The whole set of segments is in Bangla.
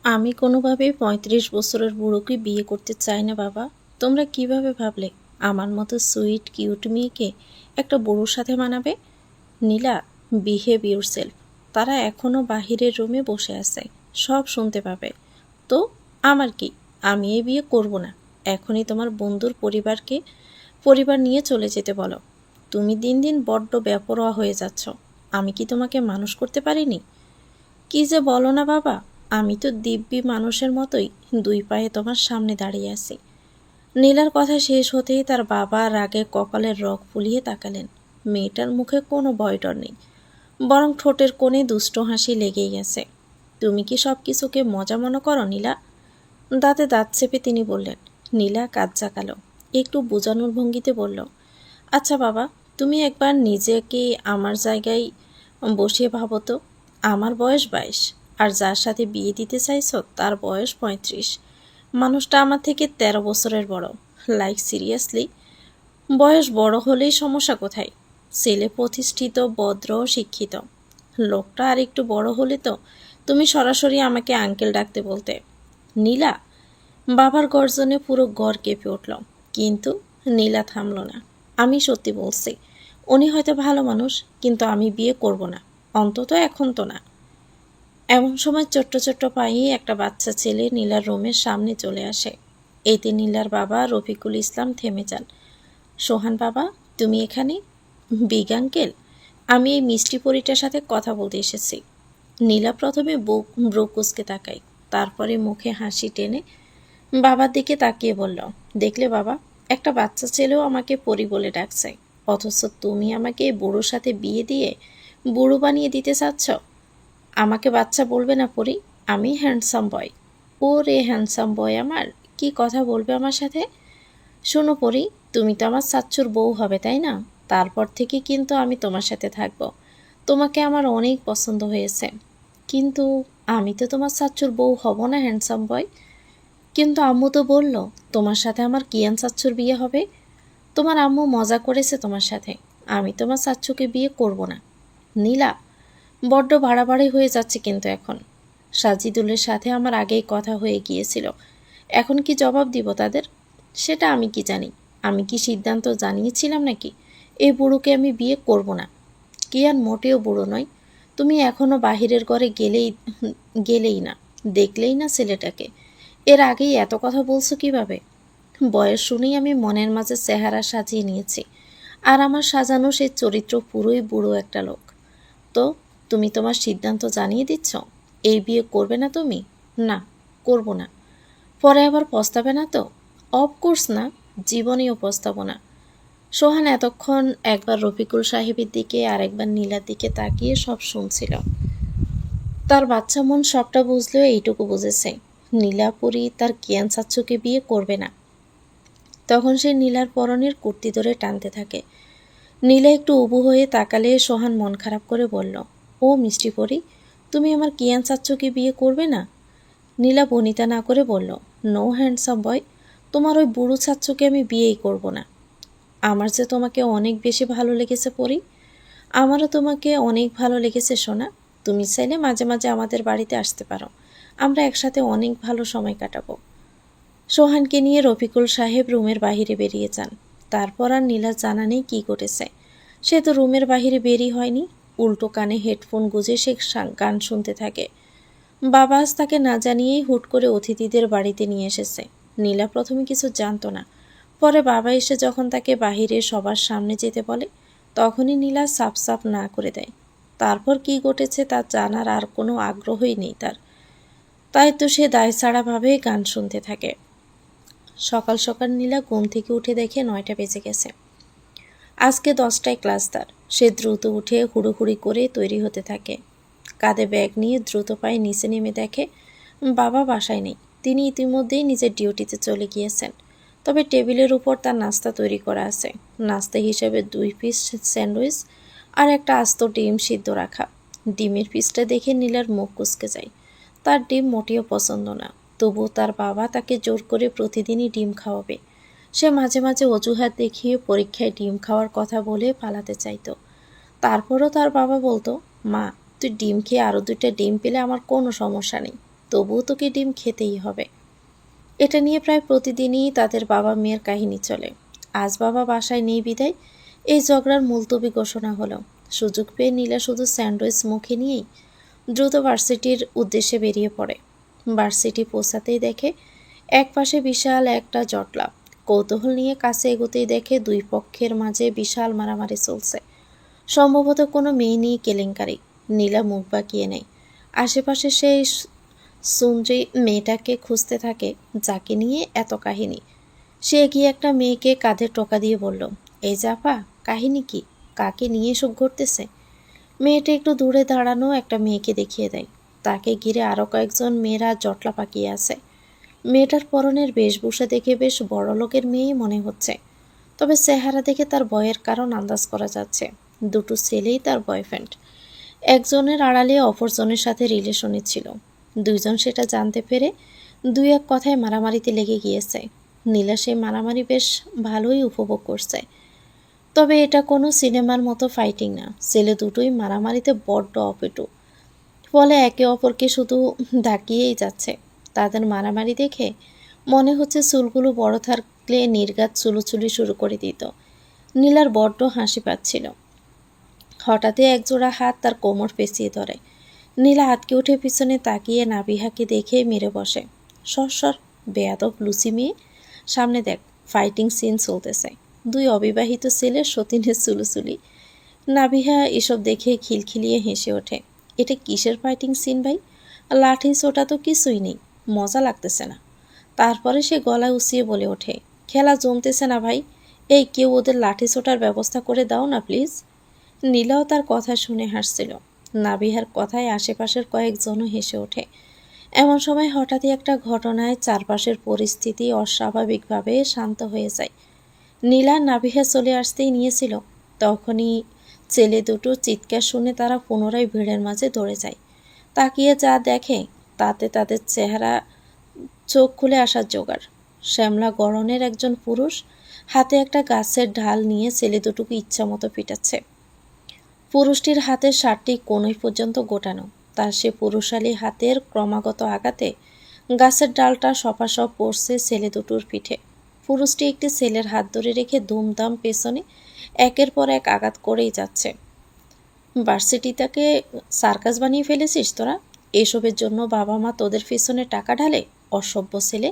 আমি কোনোভাবেই ৩৫ বছরের বুড়োকে বিয়ে করতে চাই না বাবা। তোমরা কিভাবে ভাবলে আমার মতো সুইট কিউট মেয়েকে একটা বুড়োর সাথে মানাবে? নীলা, বিহেভ ইউরসেলফ। তারা এখনও বাহিরের রুমে বসে আছে, সব শুনতে পাবে। তো আমার কি? আমি এই বিয়ে করব না। এখনই তোমার বন্ধুর পরিবার নিয়ে চলে যেতে বলো। তুমি দিন দিন বড্ড বেপরোয়া হয়ে যাচ্ছ। আমি কি তোমাকে মানুষ করতে পারিনি? কি যে বলো না বাবা, আমি তো দিব্যি মানুষের মতোই দুই পায়ে তোমার সামনে দাঁড়িয়ে আছি। নীলার কথা শেষ হতেই তার বাবা রাগে কপালের রগ ফুলিয়ে তাকালেন। মেয়েটার মুখে কোনো ভয়ডর নেই, বরং ঠোঁটের কোণে দুষ্ট হাসি লেগেই গেছে। তুমি কি সব কিছুকে মজা মনে করো নীলা? দাঁতে দাঁত চেপে তিনি বললেন। নীলা কাজ জাগালো, একটু বোঝানোর ভঙ্গিতে বলল, আচ্ছা বাবা, তুমি একবার নিজেকে আমার জায়গায় বসিয়ে ভাবো তো। আমার বয়স ২২, আর যার সাথে বিয়ে দিতে চাইছো তার বয়স ৩৫। মানুষটা আমার থেকে ১৩ বছরের বড়। লাইক সিরিয়াসলি, বয়স বড় হলেই সমস্যা কোথায়? ছেলে প্রতিষ্ঠিত, ভদ্র, শিক্ষিত। লোকটা আর একটু বড় হলে তো তুমি সরাসরি আমাকে আঙ্কেল ডাকতে বলতে। নীলা, বাবার গর্জনে পুরো ঘর কেঁপে উঠল। কিন্তু নীলা থামল না। আমি সত্যি বলছি, উনি হয়তো ভালো মানুষ, কিন্তু আমি বিয়ে করব না, অন্তত এখন তো না। এমন সময় ছোট্ট ছোট্ট পায়ে একটা বাচ্চা ছেলে নীলার রুমের সামনে চলে আসে। এতে নীলার বাবা রফিকুল ইসলাম থেমে যান। সোহান বাবা, তুমি এখানে? বিগ আঙ্কেল, আমি এই মিষ্টি পরীটার সাথে কথা বলতে এসেছি। নীলা প্রথমে ব্রু কুঁচকে তাকায়, তারপরে মুখে হাসি টেনে বাবার দিকে তাকিয়ে বলল, দেখলে বাবা, একটা বাচ্চা ছেলেও আমাকে পরি বলে ডাকছে, অথচ তুমি আমাকে বুড়োর সাথে বিয়ে দিয়ে বুড়ো বানিয়ে দিতে চাচ্ছ। আমাকে বাচ্চা বলবে না পরি, আমি হ্যান্ডসাম বয়। ও রে হ্যান্ডসাম বয় আমার, কি কথা বলবে আমার সাথে? শোনো পরি, তুমি তো আমার চাচ্চুর বউ হবে, তাই না? তারপর থেকে কিন্তু আমি তোমার সাথে থাকবো। তোমাকে আমার অনেক পছন্দ হয়েছে। কিন্তু আমি তো তোমার চাচ্চুর বউ হব না হ্যান্ডসাম বয়। কিন্তু আম্মু তো বলল তোমার সাথে আমার কিয়ান চাচ্চুর বিয়ে হবে। তোমার আম্মু মজা করেছে তোমার সাথে। আমি তোমার চাচ্চুকে বিয়ে করব না। নীলা, বড্ড বাড়াবাড়ি হয়ে যাচ্ছে কিন্তু এখন। সাজিদুলের সাথে আমার আগেই কথা হয়ে গিয়েছিল। এখন কি জবাব দিব তাদের? সেটা আমি কি জানি? আমি কি সিদ্ধান্ত জানিয়েছিলাম নাকি এই বুড়োকে আমি বিয়ে করব না? কিয়ান মোটেও বুড়ো নয়। তুমি এখনও বাহিরের ঘরে গেলেই না, দেখলেই না ছেলেটাকে। এর আগেই এত কথা বলছো কিভাবে? বয়স শুনেই আমি মনের মাঝে চেহারা সাজিয়ে নিয়েছি, আর আমার সাজানো সেই চরিত্র পুরোই বুড়ো একটা লোক। তো তুমি তোমার সিদ্ধান্ত জানিয়ে দিচ্ছ, এই বিয়ে করবে না তুমি? না, করব না। পরে আবার পস্তাবে না তো? অফকোর্স না, জীবনেও পস্তাবো না। সোহান এতক্ষণ একবার রফিকুল সাহেবের দিকে আর একবার নীলার দিকে তাকিয়ে সব শুনছিল। তার বাচ্চা মন সবটা বুঝলেও এইটুকু বুঝেছে, নীলাপুরী তার কিয়ান চাচ্চুকে বিয়ে করবে না। তখন সে নীলার পরনের কুর্তি ধরে টানতে থাকে। নীলা একটু উবু হয়ে তাকালে সোহান মন খারাপ করে বলল, ও মিষ্টি পরি, তুমি আমার কিয়ান চাচ্চুকে বিয়ে করবে না? নীলা বনিতা না করে বলল, নো হ্যান্ডসাম বয়, তোমার ওই বুড়ো চাচ্চুকে আমি বিয়েই করব না। আমার যে তোমাকে অনেক বেশি ভালো লেগেছে পরি। আমারও তোমাকে অনেক ভালো লেগেছে সোনা। তুমি চাইলে মাঝে মাঝে আমাদের বাড়িতে আসতে পারো, আমরা একসাথে অনেক ভালো সময় কাটাবো। সোহানকে নিয়ে রফিকুল সাহেব রুমের বাহিরে বেরিয়ে যান। তারপর আর নীলা জানা নেই কী ঘটেছে। সে তো রুমের বাহিরে বেরই হয়নি, উল্টো কানে হেডফোন গুঁজে সে গান শুনতে থাকে। বাবা আজ তাকে না জানিয়েই হুট করে অতিথিদের বাড়িতে নিয়ে এসেছে। নীলা প্রথমে কিছু জানতো না, পরে বাবা এসে যখন তাকে বাহিরে সবার সামনে যেতে বলে, তখনই নীলা সাফ সাফ না করে দেয়। তারপর কী ঘটেছে তা জানার আর কোনো আগ্রহই নেই তার। তাই তো সে দায়ছাড়াভাবে গান শুনতে থাকে। সকাল সকাল নীলা ঘুম থেকে উঠে দেখে ৯টা বেজে গেছে। আজকে 10টায় ক্লাস তার। সে দ্রুত উঠে হুড়োহুড়ি করে তৈরি হতে থাকে। কাঁধে ব্যাগ নিয়ে দ্রুত পায়ে নিচে নেমে দেখে বাবা বাসায় নেই। তিনি ইতিমধ্যেই নিজের ডিউটিতে চলে গিয়েছেন। তবে টেবিলের উপর তার নাস্তা তৈরি করা আছে। নাস্তা হিসেবে 2 পিস স্যান্ডউইচ আর একটা আস্ত ডিম সিদ্ধ রাখা। ডিমের পিসটা দেখে নীলার মুখ কুঁচকে যায়। তার ডিম মোটেও পছন্দ না, তবুও তার বাবা তাকে জোর করে প্রতিদিনই ডিম খাওয়াবে। সে মাঝে মাঝে অজুহাত দেখিয়ে পরীক্ষায় ডিম খাওয়ার কথা বলে পালাতে চাইতো। তারপরও তার বাবা বলতো, মা, তুই ডিম খেয়ে আরও 2টা ডিম পেলে আমার কোনো সমস্যা নেই। তবুও তোকে ডিম খেতেই হবে। এটা নিয়ে প্রায় প্রতিদিনই তাদের বাবা মেয়ের কাহিনী চলে। আজ বাবা বাসায় নেই বিদায় এই ঝগড়ার মুলতবি ঘোষণা হলো। সুযোগ পেয়ে নীলা শুধু স্যান্ডউইচ মুখে নিয়েই দ্রুত ভার্সিটির উদ্দেশ্যে বেরিয়ে পড়ে। ভার্সিটি পৌঁছাতেই দেখে একপাশে বিশাল একটা জটলা। কৌতূহল নিয়ে কাছে এগোতেই দেখে দুই পক্ষের মাঝে বিশাল মারামারি চলছে। সম্ভবত কোনো মেয়ে নিয়ে কেলেঙ্কারি। নীলা মুখ বাঁকিয়ে নেয়। আশেপাশে সেই সুন্দরী মেয়েটাকে খুঁজতে থাকে যাকে নিয়ে এত কাহিনী। সে এগিয়ে একটা মেয়েকে কাঁধে টোকা দিয়ে বলল, এই জাপা, কাহিনী কি? কাকে নিয়ে এসব ঘটতেছে? মেয়েটা একটু দূরে দাঁড়ানো একটা মেয়েকে দেখিয়ে দেয়। তাকে ঘিরে আরও কয়েকজন মেয়েরা জটলা পাকিয়ে আছে। মেয়েটার পরনের বেশভূষা দেখে বেশ বড়লোকের মেয়েই মনে হচ্ছে, তবে চেহারা দেখে তার বয়ের কারণ আন্দাজ করা যাচ্ছে। দুটো ছেলেই তার বয়ফ্রেন্ড। একজনের আড়ালে অপরজনের সাথে রিলেশনে ছিল। দুইজন সেটা জানতে পেরে দুই এক কথায় মারামারিতে লেগে গিয়েছে। নীলা সেই মারামারি বেশ ভালোই উপভোগ করছে। তবে এটা কোনো সিনেমার মতো ফাইটিং না। ছেলে দুটোই মারামারিতে বড্ড অপটু, ফলে একে অপরকে শুধু ডাকিয়েই যাচ্ছে। তাদের মারামারি দেখে মনে হচ্ছে চুলগুলো বড় থাকলে নির্ঘাত চুলোচুলি শুরু করে দিত। নীলার বড্ড হাসি পাচ্ছিল। হঠাৎই একজোড়া হাত তার কোমর পেঁচিয়ে ধরে। নীলা আটকে উঠে পিছনে তাকিয়ে নাবিহাকে দেখে মেরে বসে। সর বেয়াদব লুচি মেয়ে, সামনে দেখ, ফাইটিং সিন চলতেছে। দুই অবিবাহিত ছেলে সতীনের চুলোচুলি। নাবিহা এসব দেখে খিলখিলিয়ে হেসে ওঠে। এটা কিসের ফাইটিং সিন ভাই? লাঠি ছোটা তো কিছুই নেই, মজা লাগতেছে না। তারপরে সে গলা উঁচিয়ে বলে ওঠে, খেলা জমতেছে না ভাই, এই কেউ ওদের লাঠি ছোটার ব্যবস্থা করে দাও না প্লিজ। নীলাও তার কথা শুনে হাসছিল। নাবিহার কথায় আশেপাশের কয়েকজনও হেসে ওঠে। এমন সময় হঠাৎই একটা ঘটনায় চারপাশের পরিস্থিতি অস্বাভাবিকভাবে শান্ত হয়ে যায়। নীলা নাবিহা চলে আসতেই নিয়েছিল, তখনই ছেলে দুটো চিৎকার শুনে তারা পুনরায় ভিড়ের মাঝে দৌড়ে যায়। তাকিয়ে যা দেখে তাতে তাদের চেহারা চোখ খুলে আসার জোগাড়। শ্যামলা গড়নের একজন পুরুষ হাতে একটা গাছের ঢাল নিয়ে ছেলে দুটোকে ইচ্ছামতো পিটাচ্ছে। পুরুষটির হাতের শার্টটি কোনই পর্যন্ত গোটানো। তার সে পুরুষালী হাতের ক্রমাগত আঘাতে গাছের ডালটা সপাসপ পড়ছে ছেলে দুটোর পিঠে। পুরুষটি একটি ছেলের হাত ধরে রেখে দুমদাম পেছনে একের পর এক আঘাত করেই যাচ্ছে। ভার্সিটিটাকে সার্কাস বানিয়ে ফেলেছিস তোরা? এসবের জন্য বাবা মা তোদের পেছনে টাকা ঢালে, অসভ্য ছেলে।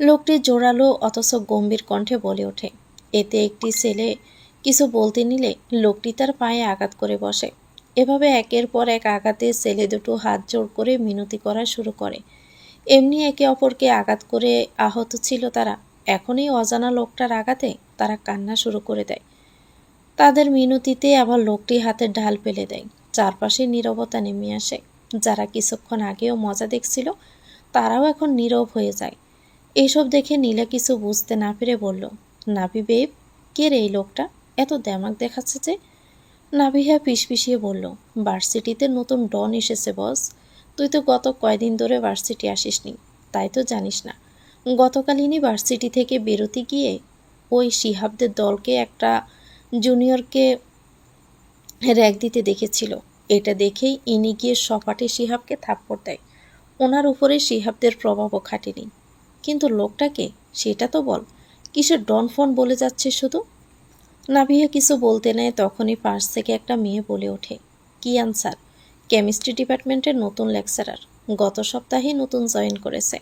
লোকটি জোরালো অথচ গম্ভীর কণ্ঠে বলে ওঠে। এতে একটি ছেলে কিছু বলতে নিলে লোকটি তার পায়ে আঘাত করে বসে। এভাবে একের পর এক আঘাতে ছেলে দুটো হাত জোড় করে মিনতি করা শুরু করে। এমনি একে অপরকে আঘাত করে আহত ছিল তারা। এখন এই অজানা লোকটার আঘাতে তারা কান্না শুরু করে দেয়। তাদের মিনতিতে আবার লোকটি হাতের ঢাল ফেলে দেয়। চারপাশে নীরবতা নেমে আসে। যারা কিছুক্ষণ আগেও মজা দেখছিল তারাও এখন নীরব হয়ে যায়। এইসব দেখে নীলা কিছু বুঝতে না পেরে বলল, নাবি বেব, কে রে এই লোকটা? এত দেমাক দেখাচ্ছে যে? নাবিহা পিষপিষিয়ে বলল, ভার্সিটিতে নতুন ডন এসেছে বস। তুই তো গত কয়দিন ধরে ভার্সিটি আসিসনি, তাই তো জানিস না। গতকাল ইনি ভার্সিটি থেকে বেরোতে গিয়ে ওই শিহাবদের দলকে একটা জুনিয়রকে র্যাগ দিতে দেখেছিল। এটা দেখেই ইনি গিয়ে সপাটে শিহাবকে থাপ্পড় দেয়। ওনার উপরে শিহাবদের প্রভাবও খাটেনি। কিন্তু লোকটাকে সেটা তো বল, কিসের ডন ফন বলে যাচ্ছে শুধু। নাবিহা কিছু বলতে নেয় তখনই পাশ থেকে একটা মেয়ে বলে ওঠে, কিয়ান স্যার, কেমিস্ট্রি ডিপার্টমেন্টের নতুন লেকচারার, গত সপ্তাহে নতুন জয়েন করেছে।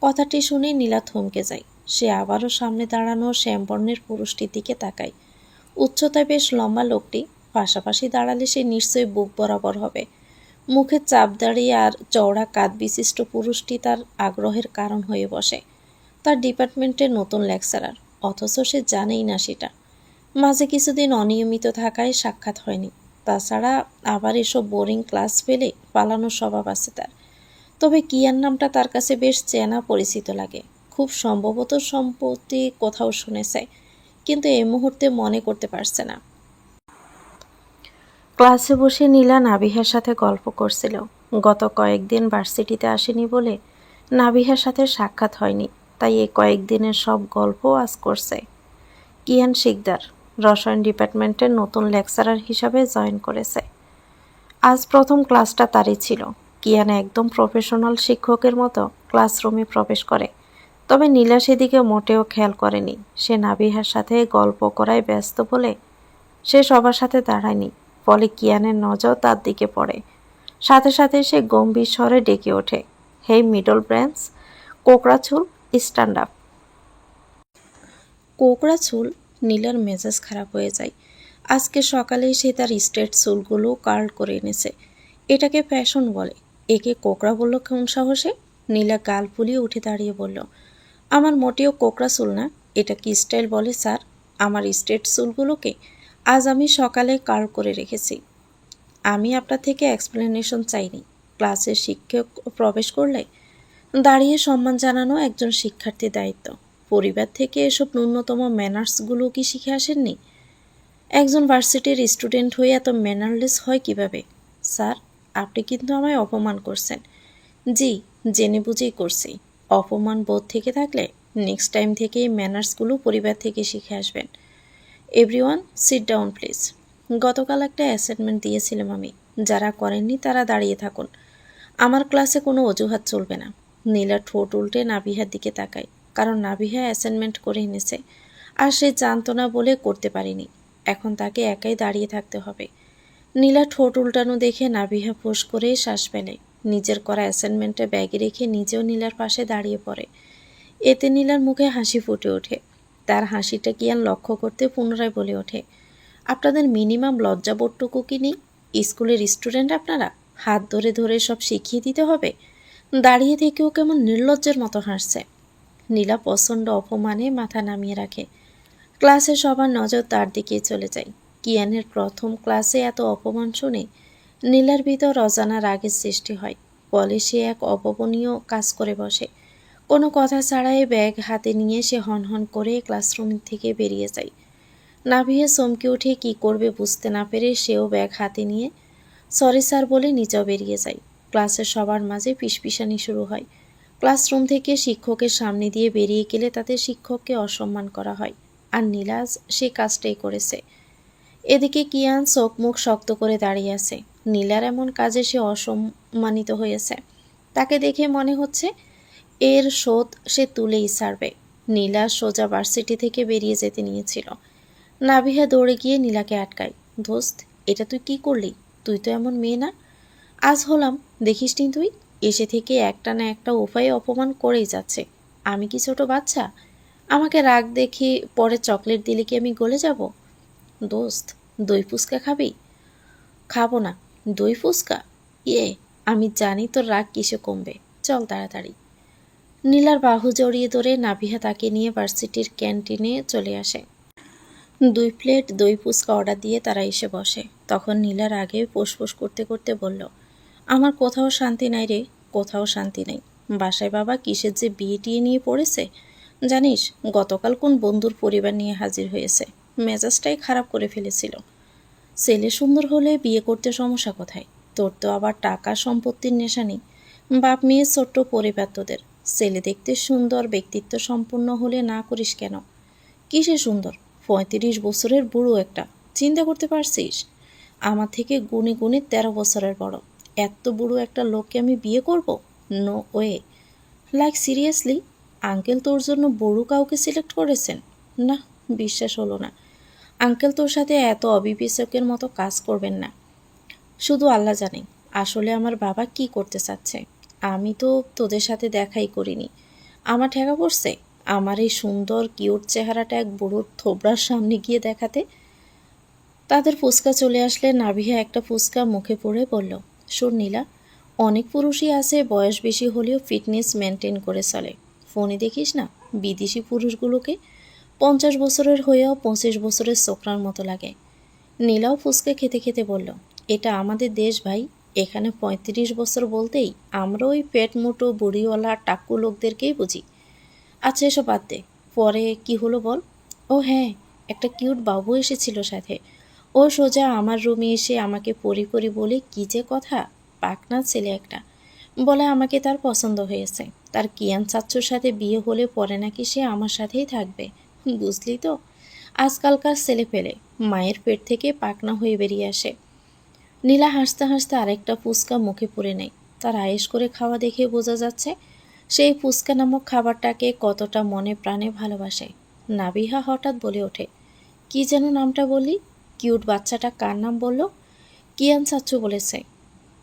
কথাটি শুনে নীলা থমকে যায়। সে আবারও সামনে দাঁড়ানো শ্যামবর্ণের পুরুষটির দিকে তাকায়। উচ্চতায় বেশ লম্বা লোকটি, পাশাপাশি দাঁড়ালে সে নিশ্চয়ই বুক বরাবর হবে। মুখে চাপ দাঁড়িয়ে আর চওড়া কাঁধ বিশিষ্ট পুরুষটি তার আগ্রহের কারণ হয়ে বসে। তার ডিপার্টমেন্টের নতুন লেকচারার, অথচ সে জানেই না সেটা। মাঝে কিছুদিন অনিয়মিত থাকায় সাক্ষাৎ হয়নি। তাছাড়া আবার এসব বোরিং ক্লাস পেলে পালানোর স্বভাব আছে তার। তবে কিয়ান নামটা তার কাছে বেশ চেনা পরিচিত লাগে। খুব সম্ভবত সম্প্রতি কোথাও শুনেছে, কিন্তু এই মুহূর্তে মনে করতে পারছে না। ক্লাসে বসে নীলা নাবিহার সাথে গল্প করছিল। গত কয়েকদিন ভার্সিটিতে আসেনি বলে নাবিহার সাথে সাক্ষাৎ হয়নি, তাই এই কয়েকদিনের সব গল্প আজ করছে। কিয়ান শিকদার রসায়ন ডিপার্টমেন্টের নতুন লেকচারার হিসাবে জয়েন করেছে। আজ প্রথম ক্লাসটা তারই ছিল। কিয়ান একদম প্রফেশনাল শিক্ষকের মতো ক্লাসরুমে প্রবেশ করে। তবে নীলা সেদিকে মোটেও খেয়াল করেনি। সে নাবিহার সাথে গল্প করায় ব্যস্ত বলে সে সবার সাথে দাঁড়ায়নি। ফলে কিয়ানের নজর তার দিকে পড়ে। সাথে সাথে সে গম্ভীর স্বরে ডেকে ওঠে, হেই মিডল ব্রেন্স, কোকড়া চুল, স্ট্যান্ড আপ। কোকড়া চুল! নীলার মেজাজ খারাপ হয়ে যায়। আজকে সকালেই সে তার স্ট্রেট চুলগুলো কার্ল করে এনেছে। এটাকে ফ্যাশন বলে, একে কোকড়া বলল কোন সাহসে? নীলা গাল ফুলিয়ে উঠে দাঁড়িয়ে বলল, আমার মোটেও কোকড়া চুল না। এটা কি স্টাইল বলে স্যার? আমার স্ট্রেট চুলগুলোকে আজ আমি সকালে কার্ল করে রেখেছি। আমি আপনার থেকে এক্সপ্লেনেশন চাইনি। ক্লাসের শিক্ষক প্রবেশ করলে দাঁড়িয়ে সম্মান জানানো একজন শিক্ষার্থীর দায়িত্ব। পরিবার থেকে এসব ন্যূনতম ম্যানার্সগুলো কি শিখে আসেননি? একজন ভার্সিটির স্টুডেন্ট হয়ে এত ম্যানারলেস হয় কিভাবে? স্যার, আপনি কিন্তু আমায় অপমান করছেন। জি, জেনে বুঝেই করছি। অপমান বোধ থেকে থাকলে নেক্সট টাইম থেকে এই ম্যানার্সগুলো পরিবার থেকে শিখে আসবেন। Everyone sit down please. গতকাল একটা অ্যাসাইনমেন্ট দিয়েছিলাম আমি। যারা করেননি তারা দাঁড়িয়ে থাকুন। আমার ক্লাসে কোনো অজুহাত চলবে না। নীলা ঠোঁট উল্টে নাবিহার দিকে তাকায়, কারণ নাবিহা অ্যাসাইনমেন্ট করে এনেছে আর সে জানতো না বলে করতে পারেনি। এখন তাকে একাই দাঁড়িয়ে থাকতে হবে। নীলা ঠোঁট উল্টানো দেখে নাবিহা ফোঁস করে শ্বাস ফেলে। নিজের করা অ্যাসাইনমেন্টে ব্যাগে রেখে নিজেও নীলার পাশে দাঁড়িয়ে পড়ে। এতে নীলার মুখে হাসি ফুটে ওঠে। তার হাসিটা কিয়ান লক্ষ্য করতে পুনরায় বলে ওঠে, আপনাদের মিনিমাম লজ্জাবোধটুকু কি নেই? স্কুলের স্টুডেন্ট আপনারা, হাত ধরে ধরে সব শিখিয়ে দিতে হবে? দাঁড়িয়ে থেকেও কেমন নির্লজ্জের মতো হাসছে। নীলা প্রচণ্ড অপমানে মাথা নামিয়ে রাখে। ক্লাসে সবার নজর তার দিকে চলে যায়। কিয়ানের প্রথম ক্লাসে এত অপমান শুনে নীলার ভিতর অজানা রাগের সৃষ্টি হয়। ফলে সে এক অপমানীয় কাজ করে বসে। কোনো কথা ছাড়াই ব্যাগ হাতে নিয়ে সে হনহন করে ক্লাসরুম থেকে বেরিয়ে যায়। নাভিয়া চমকে উঠে কী করবে বুঝতে না পেরে সেও ব্যাগ হাতে নিয়ে সরি স্যার বলে নিচেও বেরিয়ে যায়। ক্লাসের সবার মাঝে ফিসফিসানি শুরু হয়। ক্লাসরুম থেকে শিক্ষকের সামনে দিয়ে বেরিয়ে গেলে তাতে শিক্ষককে অসম্মান করা হয়। আর নীলাজ সে কাজটাই করেছে। এদিকে কিয়ান চোখ মুখ শক্ত করে দাঁড়িয়ে আছে। নীলার এমন কাজে সে অসম্মানিত হয়েছে। তাকে দেখে মনে হচ্ছে এর শোধ সে তুলেই ছাড়বে। নীলা সোজা ভার্সিটি থেকে বেরিয়ে যেতে নিয়েছিল। নাভিহা দৌড়ে গিয়ে নীলাকে আটকায়। দোস্ত, এটা তুই কি করলি? তুই তো এমন মেয়ে না। আজ হলাম, দেখিসনি তুই? এসে থেকে একটা না একটা উপায়ে অপমান করেই যাচ্ছে। আমি কি ছোট বাচ্চা? আমাকে রাগ দেখে পরে চকলেট দিলে কি আমি গলে যাব? দোস্ত, দই ফুচকা খাবি? খাবো না। দই ফুচকা? ইয়ে, আমি জানি তোর রাগ কিসে কমবে। চল তাড়াতাড়ি। নীলার বাহু জড়িয়ে ধরে নাভিহা তাকে নিয়ে ভার্সিটির ক্যান্টিনে চলে আসে। 2 প্লেট দই ফুচকা অর্ডার দিয়ে তারা এসে বসে। তখন নীলার আগে পোষপোষ করতে করতে বলল, আমার কোথাও শান্তি নাই রে, কোথাও শান্তি নেই। বাসায় বাবা কিসের যে বিয়ে টিয়ে নিয়ে পড়েছে। জানিস গতকাল কোন বন্ধুর পরিবার নিয়ে হাজির হয়েছে। মেজাজটাই খারাপ করে ফেলেছিল। ছেলে সুন্দর হলে বিয়ে করতে সমস্যা কোথায়? তোর তো আবার টাকা সম্পত্তির নেশা নেই। বাপ মেয়ে ছোট্ট পরিবার তোদের। ছেলে দেখতে সুন্দর, ব্যক্তিত্ব সম্পন্ন হলে না করিস কেন? কিসে সুন্দর? 35 বছরের বুড়ো একটা। চিন্তা করতে পারছিস? আমার থেকে গুণে গুণে 13 বছরের বড়। এত বুড়ো একটা লোককে আমি বিয়ে করব? No way. Like seriously? Uncle তোর জন্য বুড়ো কাউকে সিলেক্ট করেছেন? না, বিশ্বাস হলো না। আঙ্কেল তোর সাথে এত অবিবেচকের মতো কাজ করবেন না। শুধু আল্লাহ জানে আসলে আমার বাবা কি করতে চাচ্ছে। আমি তো তোদের সাথে দেখাই করিনি। আমার ঠেকা পড়ছে আমার এই সুন্দর কিউট চেহারাটা এক বুড়োর থোবড়ার সামনে গিয়ে দেখাতে। তাদের ফুচকা চলে আসলে নাভিয়া একটা ফুচকা মুখে পড়ে বলল, শোন নীলা, অনেক পুরুষই আছে বয়স বেশি হলেও ফিটনেস মেনটেন করে চলে। ফোনে দেখিস না বিদেশি পুরুষগুলোকে, 50 বছরের হয়েও 25 বছরের ছোকরার মতো লাগে। নীলাও ফুচকা খেতে খেতে বলল, এটা আমাদের দেশ ভাই। এখানে 35 বছর বলতেই আমরা ওই পেট মোটো বুড়িওয়ালা টাক্কু লোকদেরকেই বুঝি। আচ্ছা এসব বাদ দে, পরে কি হলো বল? ও হ্যাঁ, একটা কিউট বাবু এসেছিল সাথে। ও সোজা আমার রুমে এসে আমাকে পরি পরি বলে কি যে কথা। পাকনা ছেলে একটা। বলে আমাকে তার পছন্দ হয়েছে। তার কিয়ান চাচ্চুর সাথে বিয়ে হলে পরে নাকি সে আমার সাথেই থাকবে। বুঝলি তো, আজকালকার ছেলে পেলে মায়ের পেট থেকে পাকনা হয়ে বেরিয়ে আসে। নীলা হাসতে হাসতে আরেকটা ফুচকা মুখে পুরে নেয়। তার আয়েশ করে খাওয়া দেখে বোঝা যাচ্ছে সেই ফুচকা নামক খাবারটাকে কতটা মনে প্রাণে ভালোবাসে। নাবিহা হঠাৎ বলে ওঠে, কি যেন নামটা বললি? কিউট বাচ্চাটা কার নাম বলল? কিয়ান চাচ্চু বলেছে।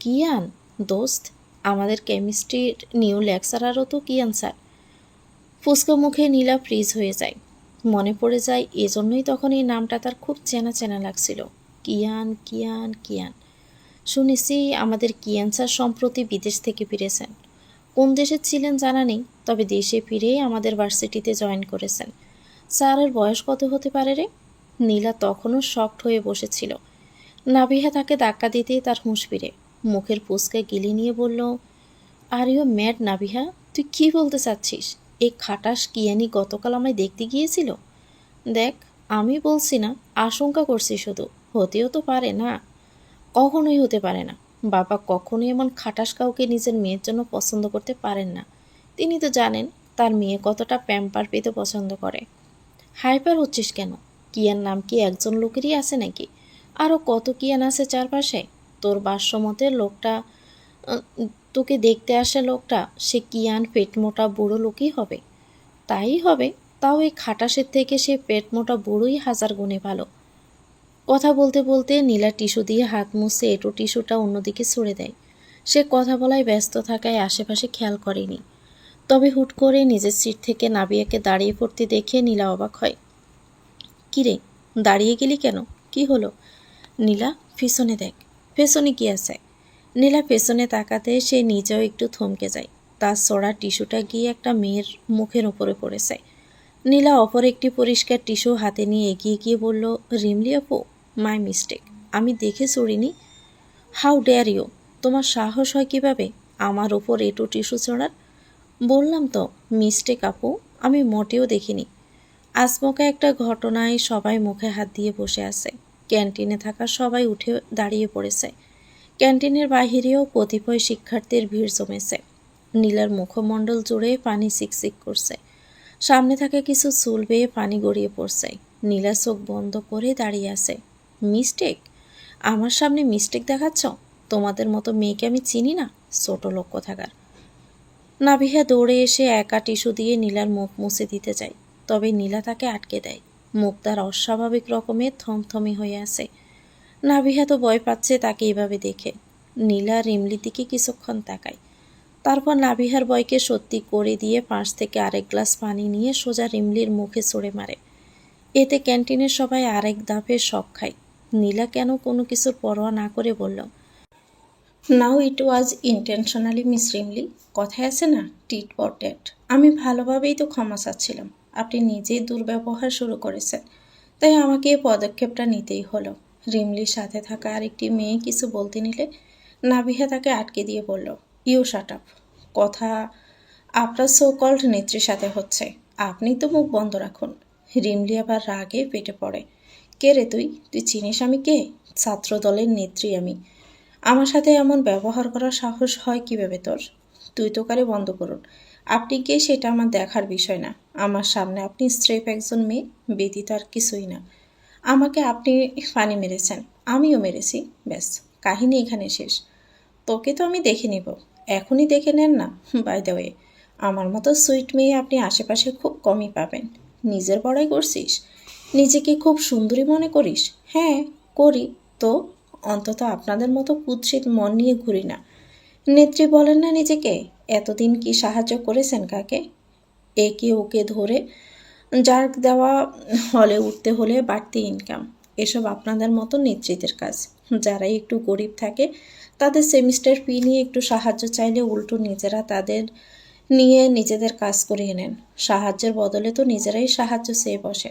কিয়ান? দোস্ত, আমাদের কেমিস্ট্রির নিউ লেকচারারও তো কিয়ান স্যার। ফুচকা মুখে নীলা ফ্রিজ হয়ে যায়। মনে পড়ে যায় এজন্যই তখন এই নামটা তার খুব চেনা চেনা লাগছিল। কিয়ান কিয়ান কিয়ান। শুনেছি আমাদের কিয়ান স্যার সম্প্রতি বিদেশ থেকে ফিরেছেন। কোন দেশে ছিলেন জানা নেই, তবে দেশে ফিরেই আমাদের ভার্সিটিতে জয়েন করেছেন। স্যারের বয়স কত হতে পারে রে? নীলা তখনও শকড হয়ে বসেছিল। নাবিহা তাকে ধাক্কা দিতেই তার হুঁশ ফিরে। মুখের ফুসকা গিলি নিয়ে বলল, আর ইউ ম্যাড নাবিহা? তুই কি বলতে চাচ্ছিস? এই খাটাস কিয়ানি গতকাল আমায় দেখতে গিয়েছিল? দেখ, আমি বলছি না, আশঙ্কা করছি শুধু। হতেও তো পারে না। কখনোই হতে পারে না। বাবা কখনোই এমন খাটাস কাউকে নিজের মেয়ের জন্য পছন্দ করতে পারেন না। তিনি তো জানেন তার মেয়ে কতটা প্যাম্পার পেতে পছন্দ করে। হাইপার হচ্ছিস কেন? কিয়ান নাম কি একজন লোকেরই আছে নাকি? আরও কত কিয়ান আছে চারপাশে। তোর ভাষ্যমতে লোকটা তোকে দেখতে আসে, লোকটা সে কিয়ান পেট মোটা বুড়ো লোকই হবে। তাই হবে, তাও এই খাটাসের থেকে সে পেট মোটা বুড়োই হাজার গুণে ভালো। কথা বলতে বলতে নীলা টিস্যু দিয়ে হাত মুছে এঁটো টিস্যুটা অন্যদিকে ছুড়ে দেয়। সে কথা বলায় ব্যস্ত থাকায় আশেপাশে খেয়াল করেনি। তবে হুট করে নিজের সিট থেকে নাবিয়াকে দাঁড়িয়ে পড়তে দেখে নীলা অবাক হয়। কিরে, দাঁড়িয়ে গেলি কেন? কি হলো? নীলা, পেছনে দেখ। পেছনে কি আছে? নীলা পেছনে তাকাতে সে নিজেও একটু থমকে যায়। তার ছড়া টিস্যুটা গিয়ে একটা মেয়ের মুখের উপরে পড়েছে। নীলা অপর একটি পরিষ্কার টিস্যু হাতে নিয়ে এগিয়ে গিয়ে বলল, রিমলি আপু, মাই মিস্টেক। আমি দেখে চড়িনি। How dare you? তোমার সাহস হয় কিভাবে আমার ওপর এঁটো টিস্যু ছড়ার? বললাম তো মিস্টেক আপু, আমি মোটেও দেখিনি। আচমকা একটা ঘটনায় সবাই মুখে হাত দিয়ে বসে আছে। ক্যান্টিনে থাকা সবাই উঠে দাঁড়িয়ে পড়েছে। ক্যান্টিনের বাহিরেও কতিপয় শিক্ষার্থীর ভিড় জমেছে। নীলার মুখমণ্ডল জুড়ে পানি সিকসিক করছে। সামনে থাকা কিছু চুল বেয়ে পানি গড়িয়ে পড়ছে। নীলা চোখ বন্ধ করে দাঁড়িয়ে আছে। মিস্টেক? আমার সামনে মিস্টেক দেখাচ্ছ? তোমাদের মতো মেয়েকে আমি চিনি না, ছোট লোক কোথাকার। নাবিহা দৌড়ে এসে একা টিস্যু দিয়ে নীলার মুখ মুছে দিতে যায়। তবে নীলা তাকে আটকে দেয়। মুখ তার অস্বাভাবিক রকমের থমথমে হয়ে আছে। নাবিহা তো ভয় পাচ্ছে তাকে এভাবে দেখে। নীলা রিমলির দিকে কিছুক্ষণ তাকায়। তারপর নাবিহার ভয়কে সত্যি করে দিয়ে পাশ থেকে আরেক গ্লাস পানি নিয়ে সোজা রিমলির মুখে ছড়ে মারে। এতে ক্যান্টিনের সবাই আরেক ধাপে শক খায়। নীলা কেন কোনো কিছুর পরোয়া না করে বলল, নাও ইট ওয়াজ ইন্টেনশনালি মিস রিমলি। কথায় আছে না, টিট ফর ট্যাট। আমি ভালোভাবেই তো ক্ষমা চাচ্ছিলাম। আপনি নিজেই দুর্ব্যবহার শুরু করেছেন, তাই আমাকে এই পদক্ষেপটা নিতেই হলো। রিমলির সাথে থাকা আরেকটি মেয়ে কিছু বলতে নিলে নাবিহা তাকে আটকে দিয়ে বলল, ইউ শাট আপ। কথা আপনার সো কল্ড নেত্রীর সাথে হচ্ছে, আপনি তো মুখ বন্ধ রাখুন। রিমলি আবার রাগে পেটে পড়ে। কে রে তুই? তুই চিনিস আমি কে? ছাত্র দলের নেত্রী আমি। আমার সাথে এমন ব্যবহার করার সাহস হয় কীভাবে তোর? তুই তো কারে বন্ধ করুন। আপনি কে সেটা আমার দেখার বিষয় না। আমার সামনে আপনি স্রেফ একজন মেয়ে, ব্যতীত আর কিছুই না। আমাকে আপনি ফানি মেরেছেন, আমিও মেরেছি, ব্যাস কাহিনী এখানে শেষ। তোকে তো আমি দেখে নিব, এখনই দেখে নেন না। বাই দ্য ওয়ে, আমার মতো সুইট মেয়ে আপনি আশেপাশে খুব কমই পাবেন। নিজের বড়াই করছিস? নিজেকে খুব সুন্দরী মনে করিস? হ্যাঁ করি তো, অন্তত আপনাদের মতো কুৎসিত মন নিয়ে ঘুরি না। নেত্রী বলেন না নিজেকে? এতদিন কি সাহায্য করেছেন কাকে? একে ওকে ধরে জার্ক দেওয়া, হলে উঠতে হলে বাড়তি ইনকাম, এসব আপনাদের মতো নেত্রীদের কাজ। যারা একটু গরিব থাকে তাদের সেমিস্টার ফি নিয়ে একটু সাহায্য চাইলে উল্টো নিজেরা তাদের নিয়ে নিজেদের কাজ করিয়ে নেন। সাহায্যের বদলে তো নিজেরাই সাহায্য চেয়ে বসে।